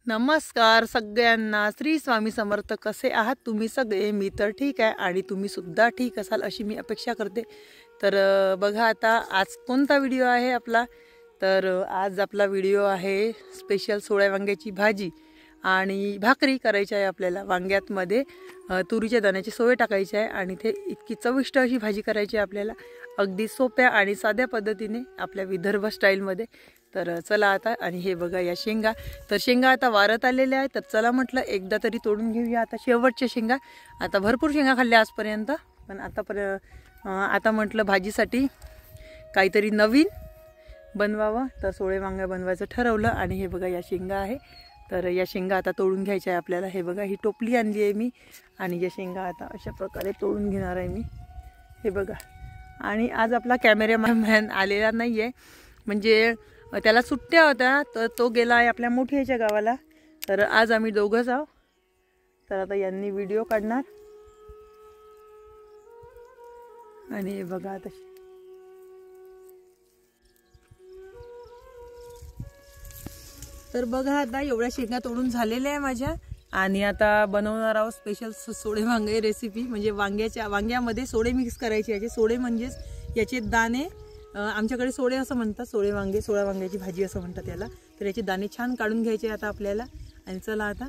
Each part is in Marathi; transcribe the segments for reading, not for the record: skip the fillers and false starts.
नमस्कार सगळ्यांना, श्री स्वामी समर्थ. कसे आहात तुम्ही सगळे? मी तर ठीक आहे आणि तुम्ही सुद्धा ठीक असाल अशी मी अपेक्षा करते. तर बघा आता आज कोणता व्हिडिओ आहे आपला. तर आज आपला व्हिडिओ आहे स्पेशल सोळ्या वांग्याची भाजी आणि भाकरी करायची आहे आपल्याला. वांग्यातमध्ये तुरीच्या दाण्याचे सोळे टाकायचे आहे आणि ते इतकी चविष्ट अशी भाजी करायची आहे आपल्याला, अगदी सोप्या आणि साध्या पद्धतीने आपल्या विदर्भ स्टाईलमध्ये. तर चला आता. आणि हे बघा या शेंगा, तर शेंगा आता वारत आलेल्या आहेत. तर चला म्हटलं एकदा तरी तोडून घेऊया आता शेवटच्या शेंगा. आता भरपूर शेंगा खाल्ल्या आजपर्यंत, पण आता म्हटलं भाजीसाठी काहीतरी नवीन बनवावं. तर सोळे वांगा बनवायचं ठरवलं. आणि हे बघा या शेंगा आहे. तर या शेंगा आता तोडून घ्यायच्या आहे आपल्याला. हे बघा ही टोपली आणली आहे मी आणि या शेंगा आता अशा प्रकारे तोडून घेणार आहे मी. हे बघा. आणि आज आपला कॅमेरामॅन आलेला नाही आहे, म्हणजे त्याला सुट्ट्या होत्या, तर तो गेला आहे आपल्या मोठ्याच्या गावाला. तर आज आम्ही दोघंच आहोत. तर आता यांनी व्हिडिओ काढणार. आणि हे बघा आता तर बघा आता एवढ्या शेंगा तोडून झालेल्या आहे माझ्या. आणि आता बनवणार आहोत स्पेशल सोडे वांगे रेसिपी. म्हणजे वांग्यामध्ये सोडे मिक्स करायचे. याचे सोडे म्हणजेच याचे दाणे, आमच्याकडे सोडे असं म्हणतात. सोळ्या वांग्याची भाजी असं म्हणतात याला. तर याचे दाणे छान काढून घ्यायचे आता आपल्याला. आणि चला आता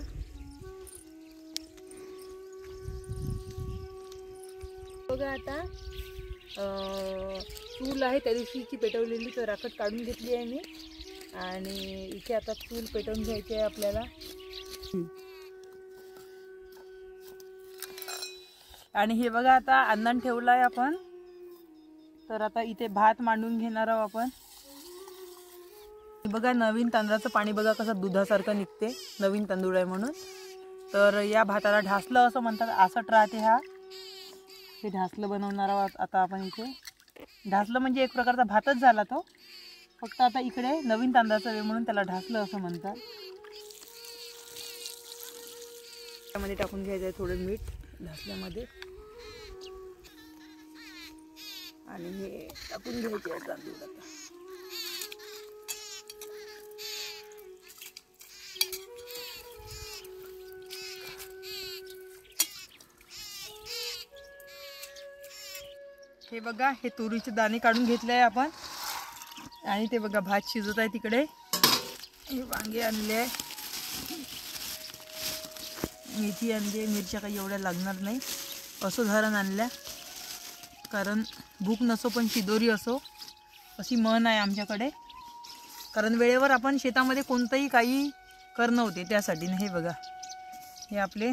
बघा आता चूल आहे त्या दिवशीची पेटवलेली, तर राखट काढून घेतली आहे मी. आणि इथे आता चूल पेटवून घ्यायची आहे आपल्याला. आणि हे बघा आता अन्नान ठेवलं आहे आपण. तर आता इथे भात मांडून घेणार आहोत आपण. बघा नवीन तांदळाचं पाणी बघा कसं दुधासारखं निघते, नवीन तांदूळ आहे म्हणून. तर या भाताला ढासलं असं म्हणतात. आसट राहते हा. हे ढासलं बनवणार आहोत आता आपण इथे. ढासलं म्हणजे एक प्रकारचा भातच झाला तो, फक्त आता इकडे नवीन तांदळाचा वेळ म्हणून त्याला ढासलं असं म्हणतात. त्यामध्ये टाकून घ्यायचं आहे थोडं मीठ ढासल्यामध्ये. आणि हे टाकून घ्यायचे आहे तांदूळ आता. हे बघा हे तुरीचे दाणे काढून घेतले आहे आपण. आणि ते बघा भात शिजत आहे तिकडे. हे वांगे आणले आहे, मेथी आणली आहे. मिरच्या काही एवढ्या लागणार नाही. असो धरण आणल्या, कारण भूक नसो पण शिदोरी असो अशी म्हण आहे आमच्याकडे. कारण वेळेवर आपण शेतामध्ये कोणतंही काही करणं होते त्यासाठी. हे बघा हे आपले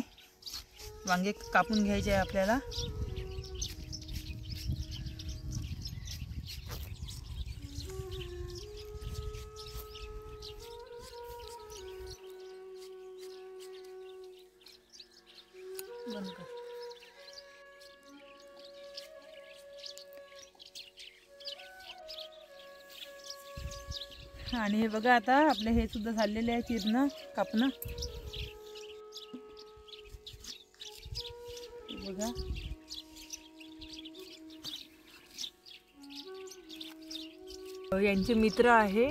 वांगे कापून घ्यायचे आहे आपल्याला. आणि हे बघा आता आपले हे सुद्धा झालेले आहे चिरणं कापणं. बघा यांचे मित्र आहे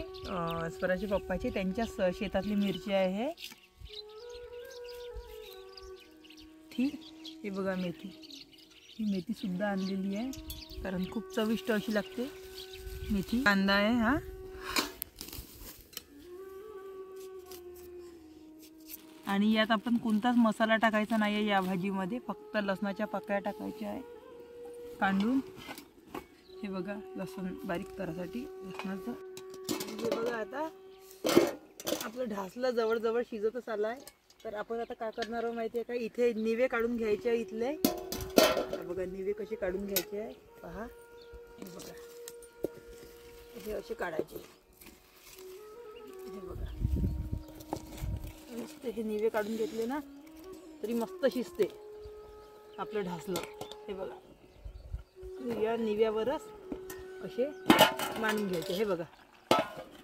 स्वराचे पप्पाचे, त्यांच्या शेतातली मिरची आहे ठीक. हे बघा मेथी, ही मेथी सुद्धा आणलेली आहे, कारण खूप चविष्ट अशी लागते मेथी. कांदा आहे हा. आणि यात आपण कोणताच मसाला टाकायचा नाही आहे या भाजीमध्ये, फक्त लसणाच्या पाकळ्या टाकायच्या आहे कांडून. हे बघा लसूण बारीक करायसाठी लसणाचं. हे बघा आता आपलं ढासलं जवळजवळ शिजतच आलं आहे. तर आपण आता काय करणार आहोत माहिती आहे का, इथे निवे काढून घ्यायचे आहे इथले. बघा निवे कसे काढून घ्यायचे आहे पहा. हे बघा हे असे काढायचे. हे बघा मस्त हे निवे काढून घेतले ना तरी मस्त शिजते आपलं ढासलं. हे बघा या निव्यावरच असे मांडून घ्यायचे. हे बघा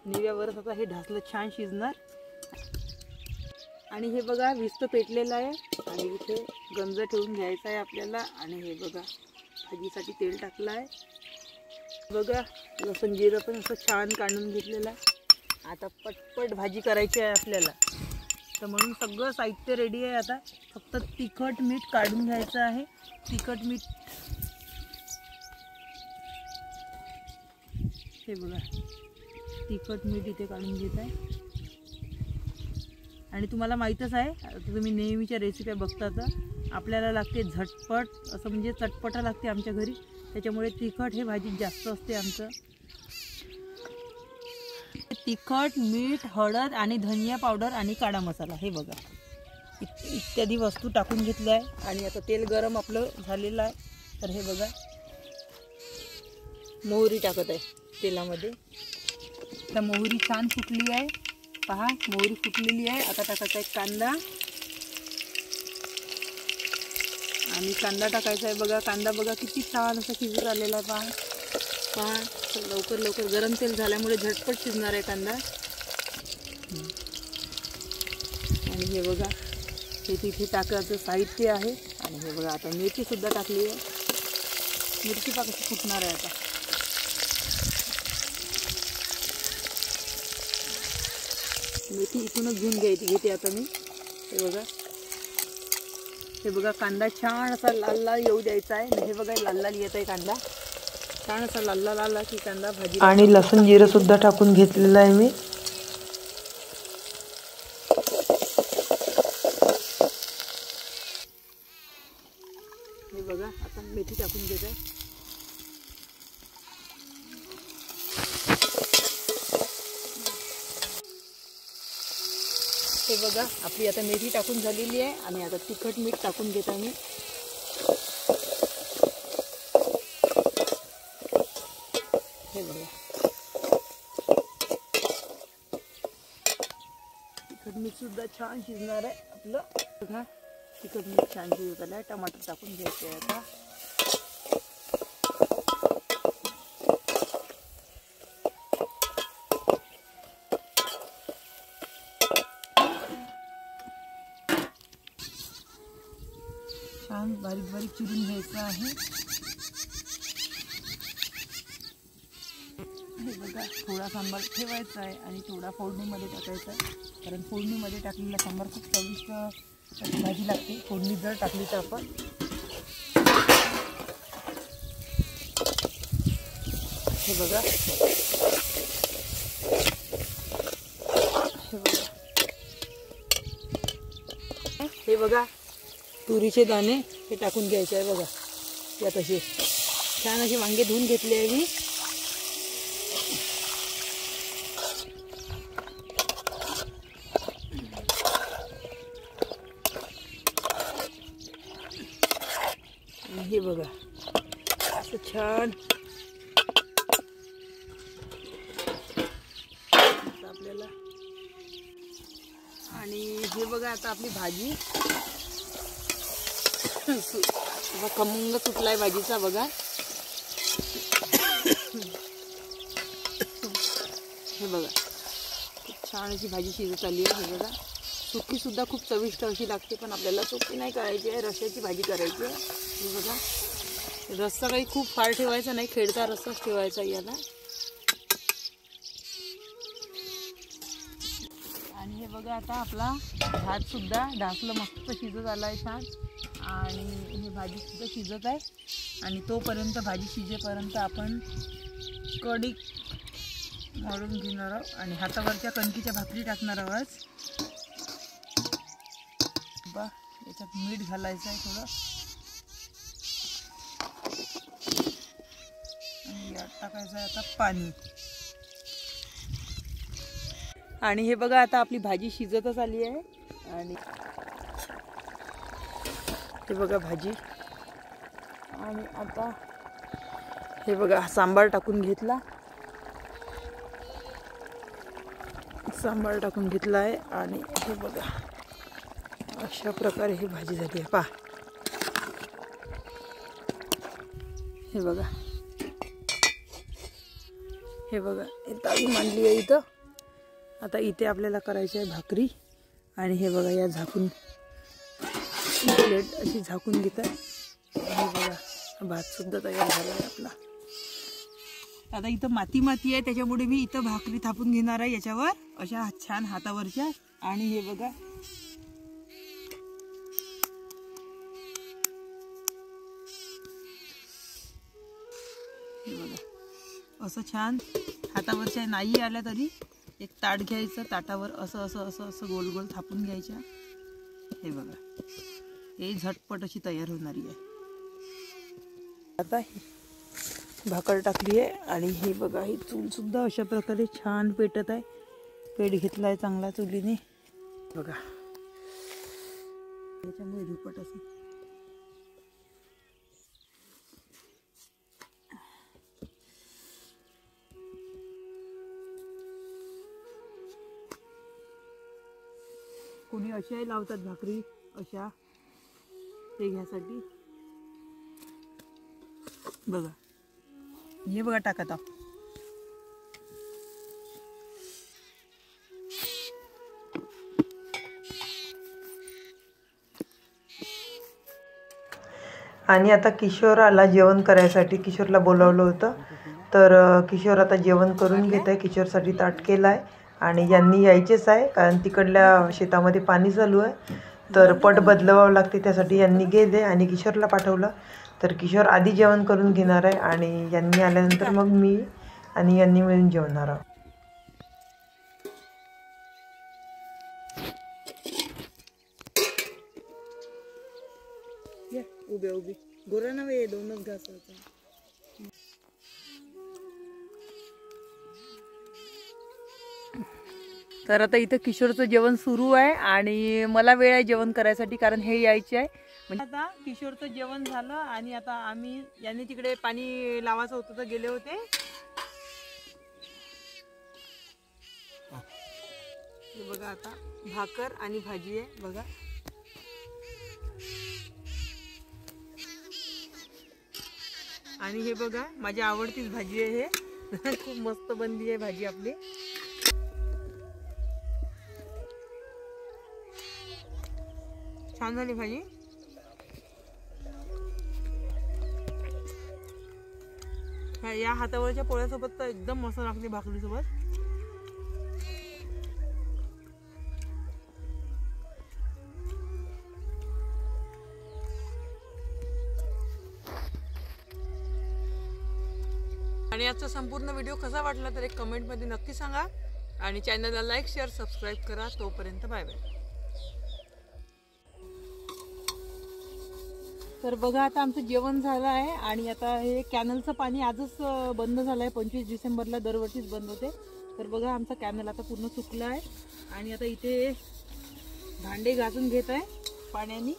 निव्यावरच आता हे ढासलं छान शिजणार. आणि हे बघा विस्त पेटलेलं आहे आणि इथे गंज ठेवून घ्यायचा आहे आपल्याला. आणि हे बघा भाजीसाठी तेल टाकलं आहे. बघा लसूण जिरं पण असं छान काढून घेतलेलं आहे. आता पटपट भाजी करायची आहे आपल्याला. तर म्हणून सगळं साहित्य रेडी आहे. आता फक्त तिखट मीठ काढून घ्यायचं आहे. तिखट मीठ हे बघा, तिखट मीठ इथे काढून घेत आहे. आणि तुम्हाला माहीतच आहे, आता तुम्ही नेहमीच्या रेसिपी बघता तर आपल्याला लागते झटपट, असं म्हणजे चटपटा लागते आमच्या घरी. त्याच्यामुळे तिखट हे भाजीत जास्त असते आमचं. तिखट, मीठ, हळद आणि धनिया पावडर आणि काळा मसाला हे बघा इत्यादी वस्तू टाकून घेतल्या आहे. आणि आता तेल गरम आपलं झालेलं आहे. तर हे बघा मोहरी टाकत आहे तेलामध्ये. तर मोहरी छान फुटली आहे, पहा मोहरी फुटलेली आहे. आता टाकायचा आहे कांदा आणि कांदा टाकायचा आहे. बघा कांदा बघा किती छान असं शिजत आलेला आहे. पहा लवकर लवकर गरम तेल झाल्यामुळे झटपट शिजणार आहे कांदा. आणि हे बघा हे तिथे टाकायचं साहित्य आहे. आणि हे बघा आता मिरची सुद्धा टाकली आहे. मिरची पहा कशी फुटणार आहे. आता मेथी इथूनच घेऊन घेते आता मी. हे बघा कांदा छान असा लाल लाल येऊ द्यायचा आहे. हे बघा लाल लाल येत आहे कांदा छान असा लाल लाल आला की कांदा भाजी. आणि लसूण जिरं सुद्धा टाकून घेतलेलं आहे मी. हे बघा आता मेथी टाकून घेत आहे. हे बघा आपली आता मेथी टाकून झालेली आहे. आणि आता तिखट मीठ टाकून घेत आहे मी. हे बघा तिखट मीठ सुद्धा छान शिजणार आहे आपलं. बघा तिखट मीठ छान शिजत आलं आहे. टमाटर टाकून घ्यायचं आहे आता. छान बारीक बारीक चिरून घ्यायचं आहे. हे बघा थोडा सांबार ठेवायचा आहे आणि थोडा फोडणीमध्ये टाकायचा आहे. कारण फोडणीमध्ये टाकलेला सांबार खूप चविष्ट भाजी लागते. फोडणी जर टाकली तर आपण. हे बघा हे बघा तुरीचे दाणे हे टाकून घ्यायचे आहे. बघा यात असे छान असे वांगे धुवून घेतले आहे मी. हे बघा असं छान आपल्याला. आणि हे बघा आता आपली भाजी खमंग सुटलाय भाजीचा. बघा हे बघा खूप छान अशी भाजी शिजत आली आहे. हे बघा सुकी सुद्धा खूप चविष्ट अशी लागते. पण आपल्याला सुकी नाही करायची आहे, रश्श्याची भाजी करायची आहे. हे बघा रस्सा काही खूप फार ठेवायचा नाही, खेळता रस्साच ठेवायचा याला. आणि हे बघा आता आपला भात सुद्धा ढासलं मस्त शिजत आला आहे छान. आणि ही भाजी सुद्धा शिजत आहे. आणि तोपर्यंत भाजी शिजेपर्यंत आपण कढी मळून घेणार आहोत आणि हातावरच्या कणकीच्या भाकरी टाकणार आहोत. बा याच्यात मीठ घालायचं आहे थोडं. आणि यात टाकायचं आहे आता पाणी. आणि हे बघा आता आपली भाजी शिजतच आली आहे. आणि हे बघा भाजी. आणि आता हे बघा सांबार टाकून घेतला. सांबार टाकून घेतला आहे. आणि हे बघा अशा प्रकारे ही भाजी झाली आहे. पहा हे बघा हे बघा ताई मांडली आहे इथं. आता इथे आपल्याला करायची आहे भाकरी. आणि हे बघा या झाकून प्लेट अशी झाकून घेत आहे. हे बघा भात सुद्धा तयार झाला आहे आपला. आता इथं माती माती आहे त्याच्यामुळे मी इथं भाकरी थापून घेणार आहे याच्यावर अशा छान हातावरच्या. आणि हे बघा असं छान हातावरच्या नाही आल्या तरी एक ताट घ्यायचं, ताटावर असं असं असं असं गोल गोल थापून घ्यायच्या. हे बघा, हे झटपट अशी तयार होणारी आहे. आता भाकर टाकली आहे आणि हे बघा, ही चूल सुद्धा अशा प्रकारे छान पेटत आहे. पेट घेतलाय चांगला चुलीने बघा, त्याच्यामुळे धुपट असं. कोणी अशाही लावतात भाकरी अशा ते घ्यासाठी. बघा, हे बघा टाकत आहो. आणि आता किशोर आला जेवण करायसाठी. किशोरला बोलावलं होतं, तर किशोर आता जेवण करून घेत आहे. किशोरसाठी ताट केलं आहे आणि यांनी यायचेच आहे, कारण तिकडल्या शेतामध्ये पाणी चालू आहे, तर पट बदलवावं लागते. त्यासाठी यांनी गेले आणि किशोरला पाठवलं. तर किशोर आधी जेवण करून घेणार आहे आणि यांनी आल्यानंतर मग मी आणि यांनी मिळून जेवणार आहोत. उभे उभे गोरा नव्हे, दोनच घास होता. तर आता इथं किशोरचं जेवण सुरू आहे आणि मला वेळ आहे जेवण करायसाठी, कारण हे यायचे आहे. म्हणजे आता किशोरचं जेवण झालं आणि आता आम्ही यांनी तिकडे पाणी लावायचं होतं तर गेले होते. हे बघा, आता भाकर आणि भाजी आहे बघा. आणि हे बघा, माझी आवडतीच भाजी आहे हे. खूप मस्त बनली आहे भाजी आपली. छान झाली भाजी. या हातावरच्या पोळ्यासोबत तर एकदम मस्त लागते भाकरीसोबत. आणि आजचा संपूर्ण व्हिडिओ कसा वाटला तर एक कमेंटमध्ये नक्की सांगा आणि चॅनलला लाईक, शेअर, सबस्क्राईब करा. तोपर्यंत बाय बाय. तर बघा, आता आमचं जेवण झालं आहे आणि आता हे कॅनलचं पाणी आजच बंद झालं आहे. 25 डिसेंबरला दरवर्षीच बंद होते. तर बघा, आमचा कॅनल आता पूर्ण सुकला आहे आणि आता इथे भांडे घासून घेत आहे पाण्याने.